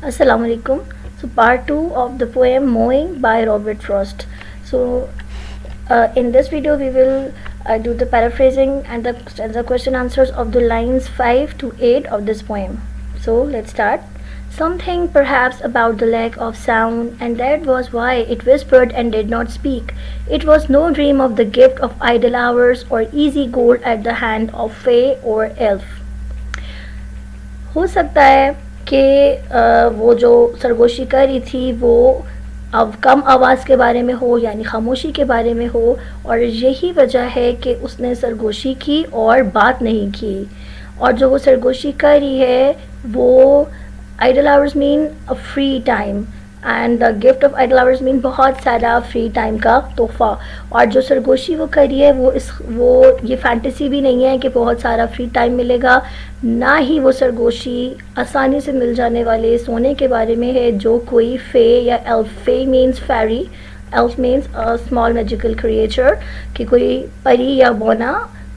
Assalamu alaikum. So part 2 of the poem Mowing by Robert Frost. So in this video we will do the paraphrasing and the question answers of the lines 5 to 8 of this poem. So let's start. Something perhaps about the lack of sound, and that was why it whispered and did not speak. It was no dream of the gift of idle hours or easy gold at the hand of fae or elf. हो सकता है कि वो जो सरगोशी कर रही थी वो अब कम आवाज़ के बारे में हो, यानी खामोशी के बारे में हो, और यही वजह है कि उसने सरगोशी की और बात नहीं की. और जो वो सरगोशी कर रही है वो idle hours mean a free time, and the gift of idle hours mean बहुत सारा फ्री टाइम का तोहफ़ा. और जो सरगोशी वो करी है वो ये फैंटेसी भी नहीं है कि बहुत सारा फ्री टाइम मिलेगा, ना ही वो सरगोशी आसानी से मिल जाने वाले सोने के बारे में है जो कोई फे या elf. Fay means fairy, elf means a small magical creature, कि कोई परी या बोना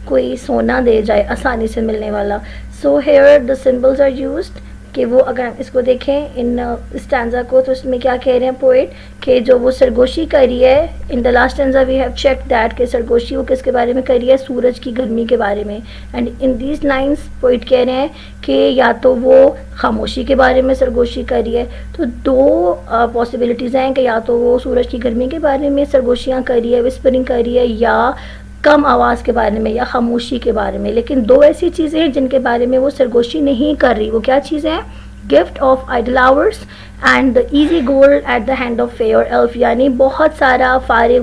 कोई सोना दे जाए आसानी से मिलने वाला. So here the symbols are used कि वो अगर हम इसको देखें इन स्टैंजा को तो इसमें क्या कह रहे हैं पोइट कि जो वो सरगोशी करी है, in the last stanza we have check that कि सरगोशी वो किसके बारे में करी है, सूरज की गर्मी के बारे में. And in these lines poet कह रहे हैं कि या तो वो खामोशी के बारे में सरगोशी करी है, तो दो पॉसिबिलिटीज़ हैं कि या तो वो सूरज की गर्मी के बारे में सरगोशियाँ करी है, विस्परिंग करी है, या कम आवाज़ के बारे में या खामोशी के बारे में. लेकिन दो ऐसी चीज़ें हैं जिनके बारे में वो सरगोशी नहीं कर रही. वो क्या चीज़ें हैं? Gift of idle hours and the easy gold at the hand of fay और एल्फ, यानी बहुत सारा फारिग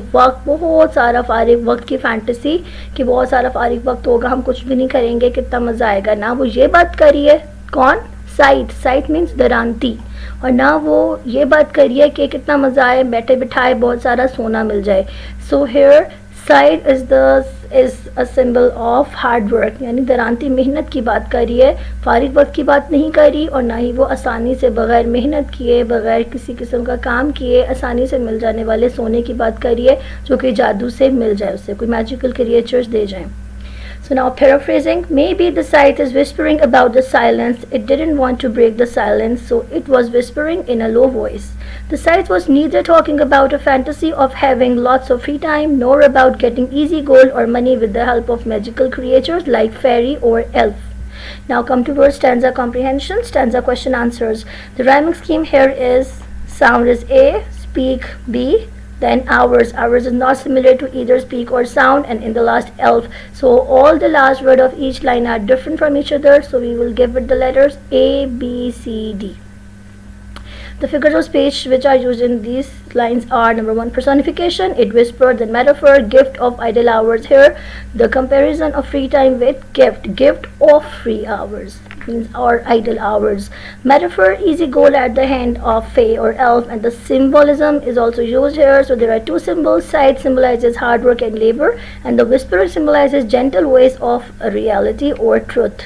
वक्त की फैंटेसी कि बहुत सारा फारिग वक्त होगा, हम कुछ भी नहीं करेंगे, कितना मज़ा आएगा. ना वो ये बात करी है, कौन? साइट मीन्स दरांती. और ना वो ये बात करी है कि कितना मज़ा आए, बैठे बिठाए बहुत सारा सोना मिल जाए. So here side is a symbol of hard work, यानी दरांती मेहनत की बात करी है, फारिग वक्त की बात नहीं करी, और ना ही वो आसानी से बग़ैर मेहनत किए, बग़ैर किसी किस्म का काम किए आसानी से मिल जाने वाले सोने की बात करी है जो कि जादू से मिल जाए, उससे कोई मैजिकल क्रिएचर्स दे जाएं. So now paraphrasing, maybe the scythe is whispering about the silence. It didn't want to break the silence, so it was whispering in a low voice. The scythe was neither talking about a fantasy of having lots of free time, nor about getting easy gold or money with the help of magical creatures like fairy or elf. Now come towards stanza comprehension, stanza question answers. The rhyming scheme here is sound is A, speak B, then hours is not similar to either speak or sound, and in the last elf. So all the last word of each line are different from each other, so we will give it the letters A, B, C, D. The figures of speech which are used in these lines are: number 1, personification, it whispered. Then metaphor, gift of idle hours. Here the comparison of free time with gift of free hours means or idle hours. Metaphor, easy goal at the hand of fae or elf, and the symbolism is also used here. So there are two symbols. Sight symbolizes hard work and labor, and the whisperer symbolizes gentle voice of a reality or truth.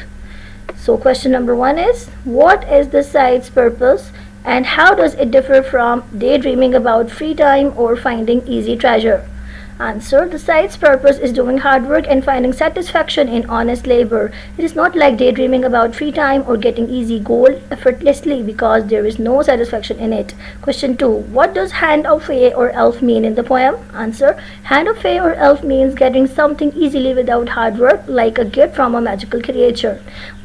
So question number 1 is, what is the sight's purpose and how does it differ from daydreaming about free time or finding easy treasure? Answer: the sight's purpose is doing hard work and finding satisfaction in honest labor. It is not like daydreaming about free time or getting easy gold effortlessly, because there is no satisfaction in it. Question 2. What does hand of fae or elf mean in the poem? Answer: hand of fae or elf means getting something easily without hard work, like a gift from a magical creature.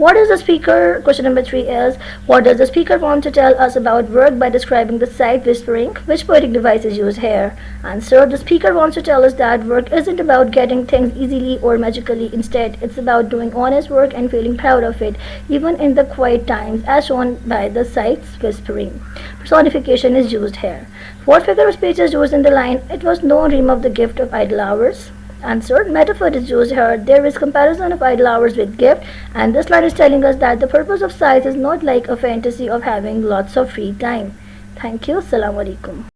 What is the speaker? Question number 3 is, what does the speaker want to tell us about work by describing the sight whispering? Which poetic device is used here? Answer: the speaker wants to tell us that work isn't about getting things easily or magically. Instead, it's about doing honest work and feeling proud of it, even in the quiet times, as shown by the sight's whispering. Personification is used here. What figure of speech is used in the line, it was no dream of the gift of idle hours? Answer: metaphor is used here. There is comparison of idle hours with gift, and this line is telling us that the purpose of sight is not like a fantasy of having lots of free time. Thank you. Assalamu alaikum.